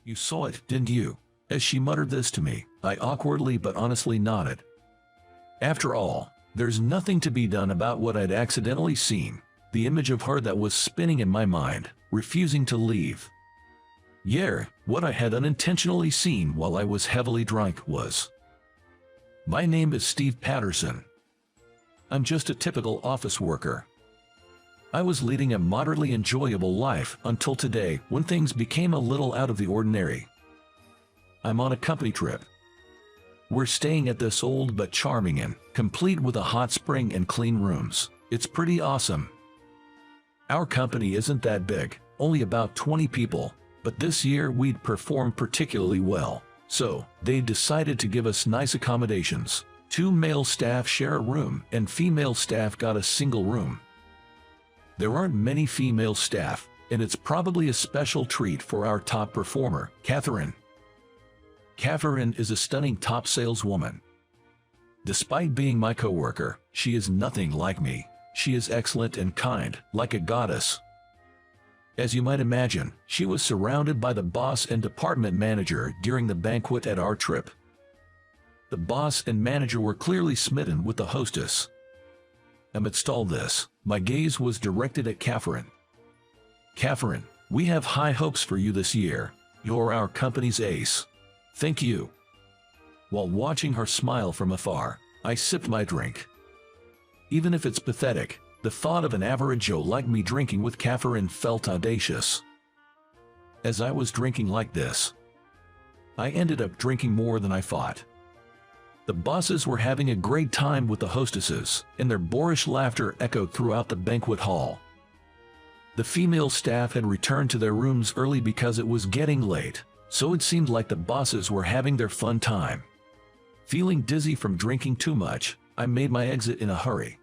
You saw it, didn't you? As she muttered this to me, I awkwardly but honestly nodded. After all, there's nothing to be done about what I'd accidentally seen, the image of her that was spinning in my mind, refusing to leave. Yeah, what I had unintentionally seen while I was heavily drunk was. My name is Steve Patterson. I'm just a typical office worker. I was leading a moderately enjoyable life until today when things became a little out of the ordinary. I'm on a company trip. We're staying at this old but charming inn, complete with a hot spring and clean rooms. It's pretty awesome. Our company isn't that big, only about 20 people, but this year we'd performed particularly well, so they decided to give us nice accommodations. 2 male staff share a room and female staff got a single room. There aren't many female staff, and it's probably a special treat for our top performer, Catherine. Catherine is a stunning top saleswoman. Despite being my coworker, she is nothing like me. She is excellent and kind, like a goddess. As you might imagine, she was surrounded by the boss and department manager during the banquet at our trip. The boss and manager were clearly smitten with the hostess. Amidst all this, my gaze was directed at Catherine. Catherine, we have high hopes for you this year. You're our company's ace. Thank you. While watching her smile from afar, I sipped my drink. Even if it's pathetic, the thought of an average Joe like me drinking with Catherine felt audacious. As I was drinking like this, I ended up drinking more than I thought. The bosses were having a great time with the hostesses, and their boorish laughter echoed throughout the banquet hall. The female staff had returned to their rooms early because it was getting late, so it seemed like the bosses were having their fun time. Feeling dizzy from drinking too much, I made my exit in a hurry.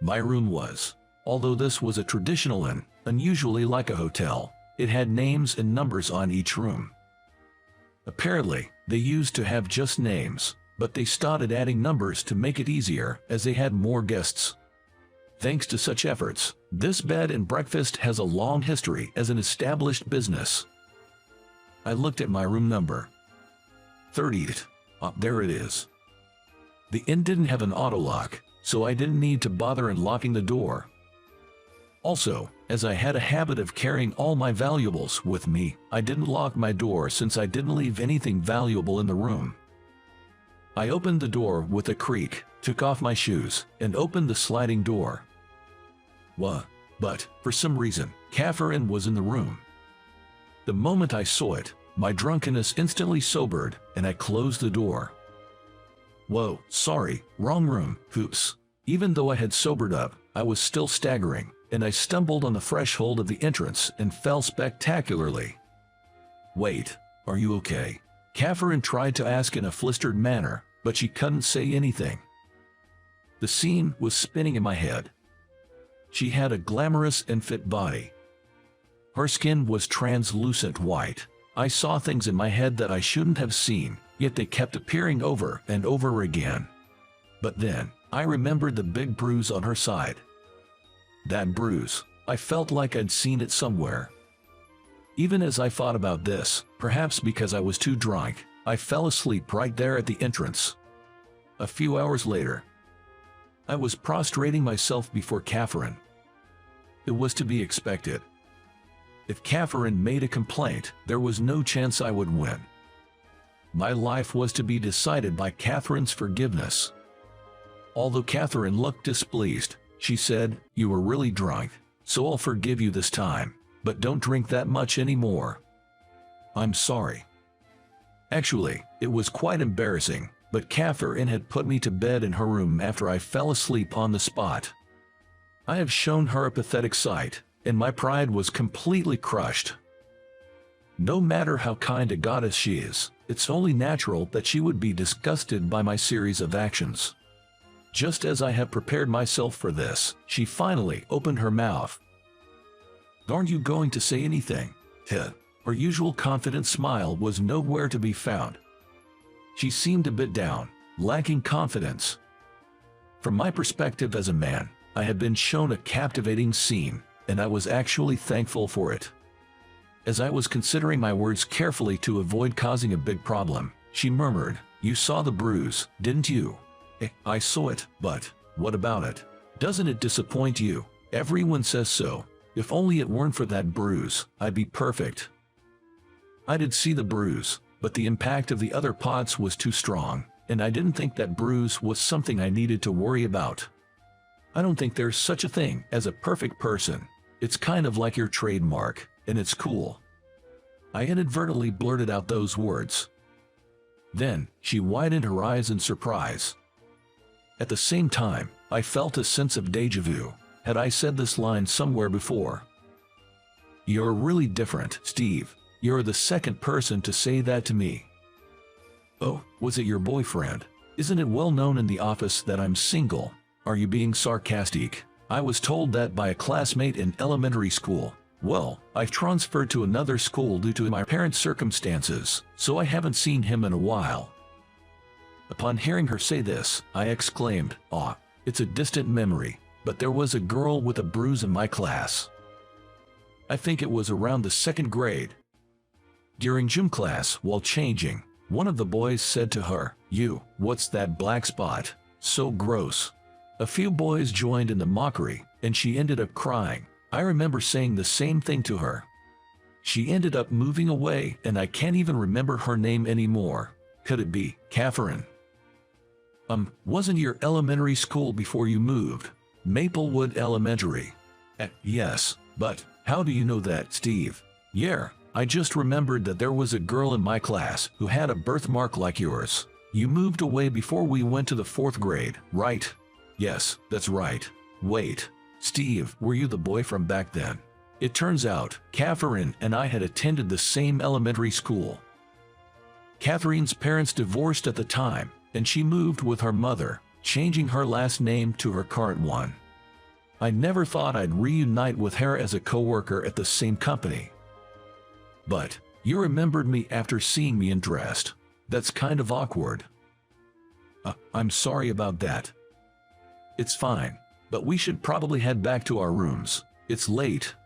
My room was, although this was a traditional inn, unusually like a hotel, it had names and numbers on each room. Apparently, they used to have just names, but they started adding numbers to make it easier as they had more guests. Thanks to such efforts, this bed and breakfast has a long history as an established business. I looked at my room number. 30. There it is. The inn didn't have an auto lock, so I didn't need to bother unlocking the door. Also, as I had a habit of carrying all my valuables with me, I didn't lock my door since I didn't leave anything valuable in the room. I opened the door with a creak, took off my shoes, and opened the sliding door. But, for some reason, Catherine was in the room. The moment I saw it, my drunkenness instantly sobered, and I closed the door. Whoa, sorry, wrong room, oops. Even though I had sobered up, I was still staggering, and I stumbled on the threshold of the entrance and fell spectacularly. Wait, are you okay? Catherine tried to ask in a flustered manner, but she couldn't say anything. The scene was spinning in my head. She had a glamorous and fit body. Her skin was translucent white. I saw things in my head that I shouldn't have seen, yet they kept appearing over and over again. But then, I remembered the big bruise on her side. That bruise, I felt like I'd seen it somewhere. Even as I thought about this, perhaps because I was too drunk, I fell asleep right there at the entrance. A few hours later, I was prostrating myself before Catherine. It was to be expected. If Catherine made a complaint, there was no chance I would win. My life was to be decided by Catherine's forgiveness. Although Catherine looked displeased, she said, "You were really drunk, so I'll forgive you this time, but don't drink that much anymore." I'm sorry. Actually, it was quite embarrassing, but Catherine had put me to bed in her room after I fell asleep on the spot. I have shown her a pathetic sight, and my pride was completely crushed. No matter how kind a goddess she is, it's only natural that she would be disgusted by my series of actions. Just as I had prepared myself for this, she finally opened her mouth. "Aren't you going to say anything?" Her usual confident smile was nowhere to be found. She seemed a bit down, lacking confidence. From my perspective as a man, I had been shown a captivating scene, and I was actually thankful for it. As I was considering my words carefully to avoid causing a big problem, she murmured, "You saw the bruise, didn't you?" I saw it, but what about it? Doesn't it disappoint you? Everyone says so. If only it weren't for that bruise, I'd be perfect. I did see the bruise, but the impact of the other pots was too strong, and I didn't think that bruise was something I needed to worry about. I don't think there's such a thing as a perfect person. It's kind of like your trademark, and it's cool. I inadvertently blurted out those words. Then, she widened her eyes in surprise. At the same time, I felt a sense of déjà vu. Had I said this line somewhere before? "You're really different, Steve. You're the second person to say that to me." "Oh, was it your boyfriend? Isn't it well known in the office that I'm single? Are you being sarcastic?" I was told that by a classmate in elementary school. Well, I've transferred to another school due to my parents' circumstances, so I haven't seen him in a while. Upon hearing her say this, I exclaimed, "Ah, it's a distant memory, but there was a girl with a bruise in my class. I think it was around the 2nd grade. During gym class, while changing, one of the boys said to her, 'What's that black spot? So gross.' A few boys joined in the mockery, and she ended up crying. I remember saying the same thing to her. She ended up moving away, and I can't even remember her name anymore. Could it be Catherine?" Wasn't your elementary school before you moved? Maplewood Elementary." Yes, but how do you know that, Steve?" "Yeah, I just remembered that there was a girl in my class who had a birthmark like yours. You moved away before we went to the 4th grade, right?" "Yes, that's right." "Wait, Steve, were you the boy from back then?" It turns out, Catherine and I had attended the same elementary school. Catherine's parents divorced at the time, and she moved with her mother, changing her last name to her current one. I never thought I'd reunite with her as a coworker at the same company. But you remembered me after seeing me undressed. That's kind of awkward. I'm sorry about that. It's fine, but we should probably head back to our rooms. It's late.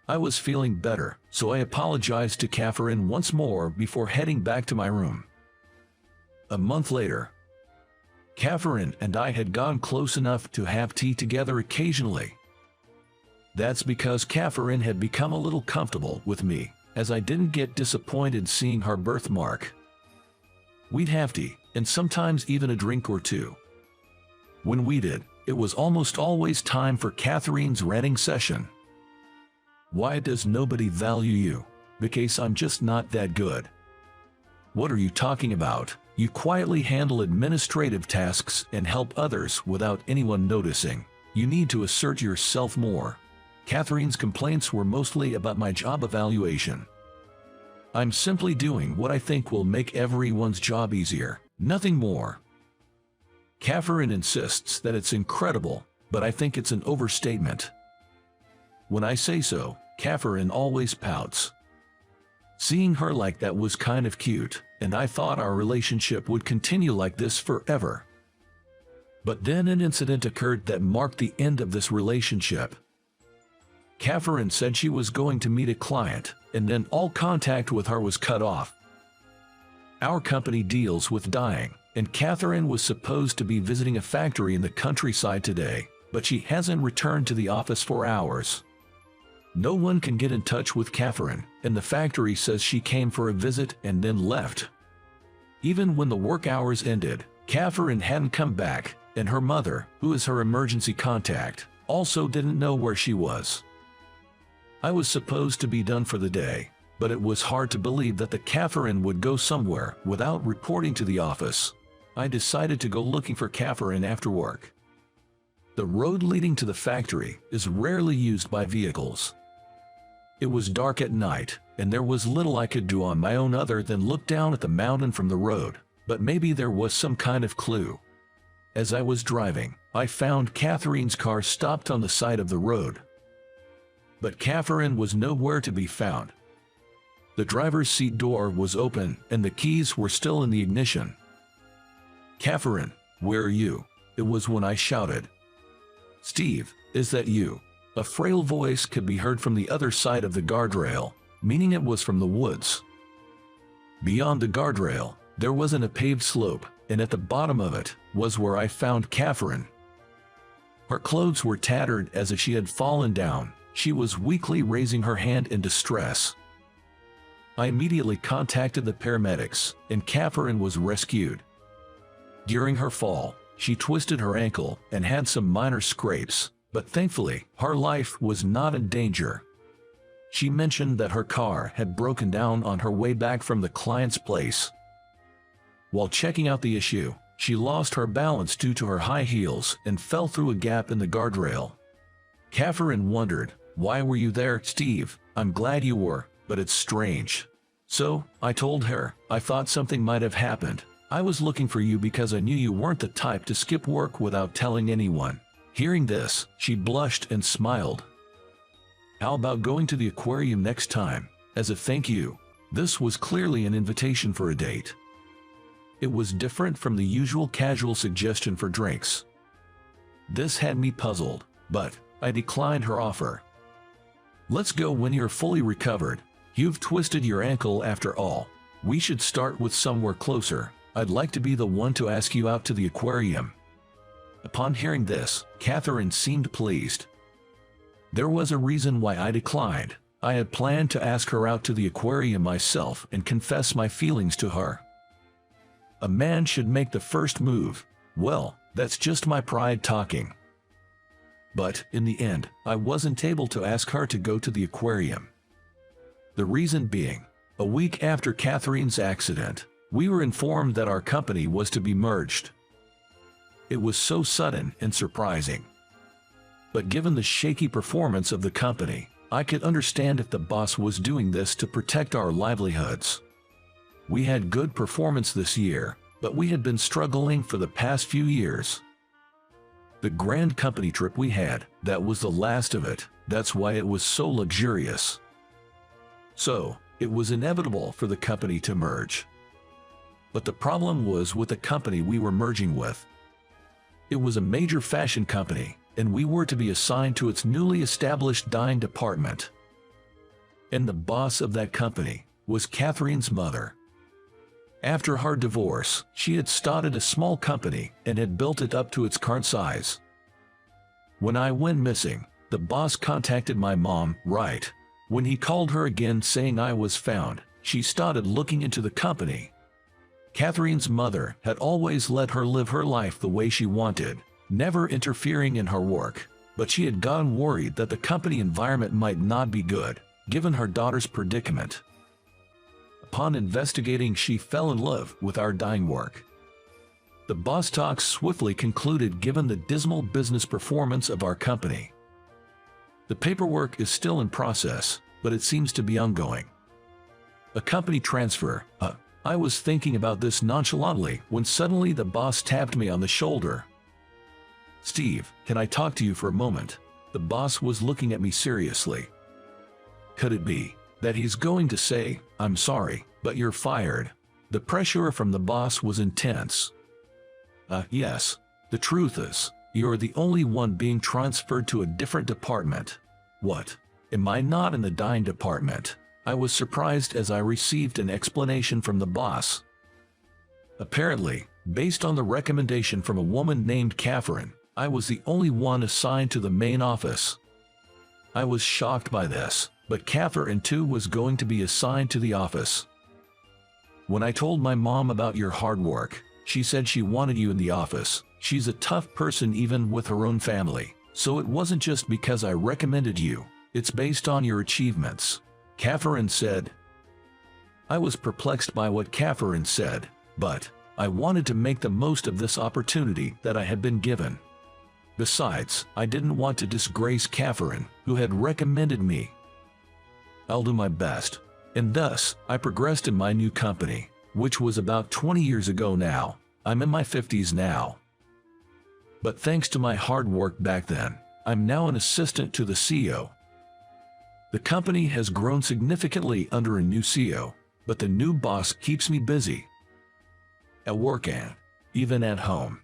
I was feeling better, so I apologized to Catherine once more before heading back to my room. A month later, Catherine and I had gone close enough to have tea together occasionally. That's because Catherine had become a little comfortable with me, as I didn't get disappointed seeing her birthmark. We'd have tea, and sometimes even a drink or two. When we did, it was almost always time for Catherine's ranting session. "Why does nobody value you?" "Because I'm just not that good." "What are you talking about? You quietly handle administrative tasks and help others without anyone noticing. You need to assert yourself more." Catherine's complaints were mostly about my job evaluation. "I'm simply doing what I think will make everyone's job easier, nothing more." Catherine insists that it's incredible, but I think it's an overstatement. When I say so, Catherine always pouts. Seeing her like that was kind of cute, and I thought our relationship would continue like this forever. But then an incident occurred that marked the end of this relationship. Catherine said she was going to meet a client, and then all contact with her was cut off. Our company deals with dyeing, and Catherine was supposed to be visiting a factory in the countryside today, but she hasn't returned to the office for hours. No one can get in touch with Catherine, and the factory says she came for a visit and then left. Even when the work hours ended, Catherine hadn't come back, and her mother, who is her emergency contact, also didn't know where she was. I was supposed to be done for the day, but it was hard to believe that the Catherine would go somewhere without reporting to the office. I decided to go looking for Catherine after work. The road leading to the factory is rarely used by vehicles. It was dark at night, and there was little I could do on my own other than look down at the mountain from the road, but maybe there was some kind of clue. As I was driving, I found Catherine's car stopped on the side of the road. But Catherine was nowhere to be found. The driver's seat door was open, and the keys were still in the ignition. "Catherine, where are you?" It was when I shouted. "Steve, is that you?" A frail voice could be heard from the other side of the guardrail. meaning it was from the woods. Beyond the guardrail, there wasn't a paved slope, and at the bottom of it was where I found Catherine. Her clothes were tattered as if she had fallen down. She was weakly raising her hand in distress. I immediately contacted the paramedics, and Catherine was rescued. During her fall, she twisted her ankle and had some minor scrapes, but thankfully, her life was not in danger. She mentioned that her car had broken down on her way back from the client's place. While checking out the issue, she lost her balance due to her high heels and fell through a gap in the guardrail. Catherine wondered, "Why were you there, Steve? I'm glad you were, but it's strange." So, I told her, "I thought something might have happened. I was looking for you because I knew you weren't the type to skip work without telling anyone." Hearing this, she blushed and smiled. "How about going to the aquarium next time, as a thank you?" This was clearly an invitation for a date. It was different from the usual casual suggestion for drinks. This had me puzzled, but I declined her offer. "Let's go when you're fully recovered. You've twisted your ankle after all. We should start with somewhere closer. I'd like to be the one to ask you out to the aquarium." Upon hearing this, Catherine seemed pleased. There was a reason why I declined. I had planned to ask her out to the aquarium myself and confess my feelings to her. A man should make the first move. Well, that's just my pride talking. But, in the end, I wasn't able to ask her to go to the aquarium. The reason being, a week after Catherine's accident, we were informed that our company was to be merged. It was so sudden and surprising. But given the shaky performance of the company, I could understand if the boss was doing this to protect our livelihoods. We had good performance this year, but we had been struggling for the past few years. The grand company trip we had, that was the last of it. That's why it was so luxurious. So, it was inevitable for the company to merge. But the problem was with the company we were merging with. It was a major fashion company, and we were to be assigned to its newly established dyeing department. And the boss of that company was Catherine's mother. After her divorce, she had started a small company and had built it up to its current size. When I went missing, the boss contacted my mom, right? When he called her again saying I was found, she started looking into the company. Catherine's mother had always let her live her life the way she wanted, never interfering in her work, but she had gotten worried that the company environment might not be good, given her daughter's predicament. Upon investigating, she fell in love with our dyeing work. The boss talks swiftly concluded given the dismal business performance of our company. The paperwork is still in process, but it seems to be ongoing. A company transfer. I was thinking about this nonchalantly when suddenly the boss tapped me on the shoulder. "Steve, can I talk to you for a moment?" The boss was looking at me seriously. Could it be that he's going to say, "I'm sorry, but you're fired"? The pressure from the boss was intense. Yes. The truth is, you're the only one being transferred to a different department." "What? Am I not in the dyeing department?" I was surprised as I received an explanation from the boss. Apparently, based on the recommendation from a woman named Catherine, I was the only one assigned to the main office. I was shocked by this, but Catherine too was going to be assigned to the office. When I told my mom about your hard work, she said she wanted you in the office. She's a tough person even with her own family, so it wasn't just because I recommended you, it's based on your achievements, Catherine said. I was perplexed by what Catherine said, but I wanted to make the most of this opportunity that I had been given. Besides, I didn't want to disgrace Catherine, who had recommended me. I'll do my best. And thus, I progressed in my new company, which was about 20 years ago now. I'm in my 50s now. But thanks to my hard work back then, I'm now an assistant to the CEO. The company has grown significantly under a new CEO, but the new boss keeps me busy. At work and even at home.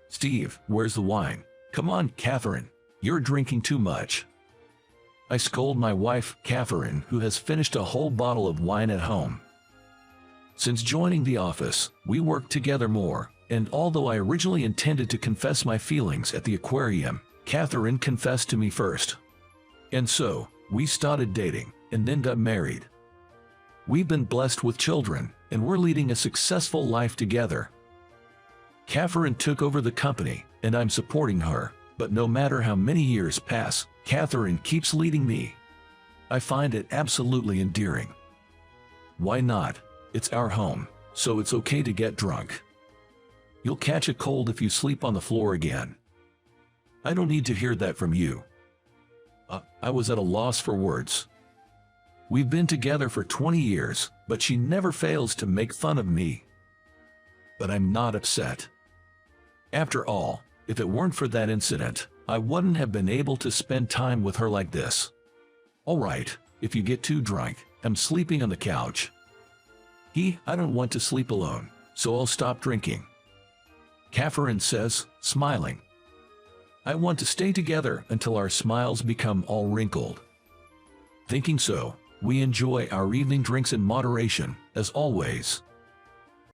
Steve, where's the wine? Come on, Catherine, you're drinking too much. I scold my wife, Catherine, who has finished a whole bottle of wine at home. Since joining the office, we work together more, and although I originally intended to confess my feelings at the aquarium, Catherine confessed to me first. And so, we started dating, and then got married. We've been blessed with children, and we're leading a successful life together. Catherine took over the company, and I'm supporting her, but no matter how many years pass, Catherine keeps leading me. I find it absolutely endearing. Why not? It's our home, so it's okay to get drunk. You'll catch a cold if you sleep on the floor again. I don't need to hear that from you. I was at a loss for words. We've been together for 20 years, but she never fails to make fun of me. But I'm not upset. After all, if it weren't for that incident, I wouldn't have been able to spend time with her like this. Alright, if you get too drunk, I'm sleeping on the couch. I don't want to sleep alone, so I'll stop drinking. Catherine says, smiling. I want to stay together until our smiles become all wrinkled. Thinking so, we enjoy our evening drinks in moderation, as always.